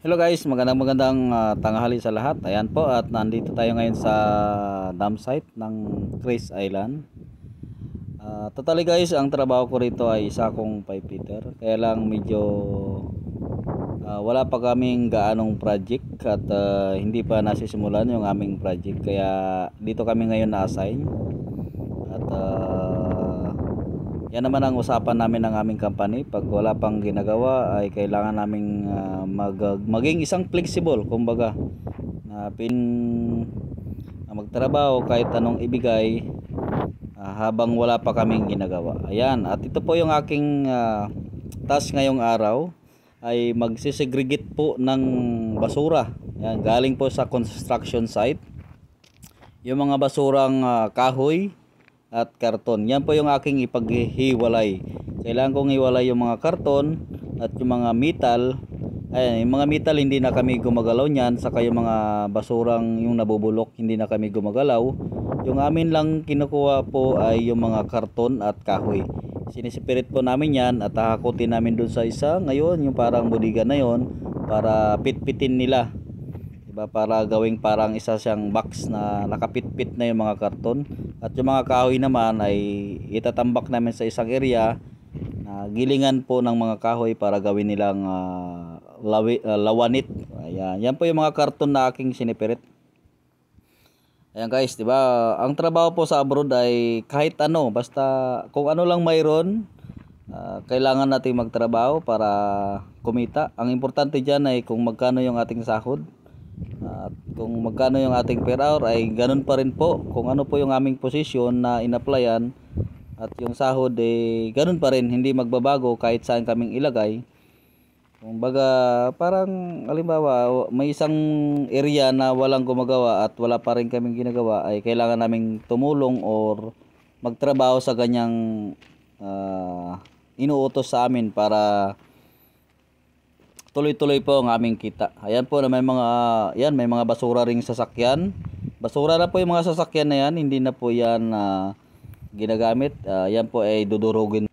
Hello guys, magandang tanghali sa lahat. Ayan po at nandito tayo ngayon sa dam site ng Chris Island. Totally guys, ang trabaho ko rito ay isa kong pipe fitter. Kaya lang medyo wala pa kaming gaanong project at hindi pa nasisimulan yung aming project. Kaya dito kami ngayon na-assign. At yan naman ang usapan namin ng aming company. Pag wala pang ginagawa ay kailangan naming maging isang flexible, kumbaga na magtrabaho kahit anong ibigay habang wala pa kaming ginagawa. Ayan, at ito po yung aking task ngayong araw ay magsisegregate po ng basura. Ayan, galing po sa construction site. Yung mga basurang kahoy at karton. Yan po yung aking ipaghiwalay. Kailangan kong hiwalay yung mga karton at yung mga metal. Ayan, yung mga metal hindi na kami gumagalaw niyan, saka yung mga basurang yung nabubulok hindi na kami gumagalaw. Yung amin lang kinukuha po ay yung mga karton at kahoy. Sinisipirit po namin yan at hahakutin namin dun sa isa ngayon, yung parang bodega na yon, para pitpitin nila. Para gawing parang isa siyang box na nakapitpit na yung mga karton, at yung mga kahoy naman ay itatambak namin sa isang area na gilingan po ng mga kahoy para gawin nilang lawanit. Ayan, yan po yung mga karton na aking sinipirit. Ayan guys, diba, ang trabaho po sa abroad ay kahit ano, basta kung ano lang mayroon, kailangan natin magtrabaho para kumita. Ang importante dyan ay kung magkano yung ating sahod. At kung magkano yung ating per hour ay ganun pa rin po kung ano po yung aming posisyon na in-applyan, at yung sahod ganun pa rin, hindi magbabago kahit saan kaming ilagay. Kumbaga parang halimbawa may isang area na walang gumagawa at wala pa rin kaming ginagawa, ay kailangan naming tumulong or magtrabaho sa ganyang inuutos sa amin para tuloy-tuloy po ang aming kita. Ayan po na may mga basura ring sasakyan. Basura na po yung mga sasakyan na yan, hindi na po yan ginagamit. Yan po ay dudurugin.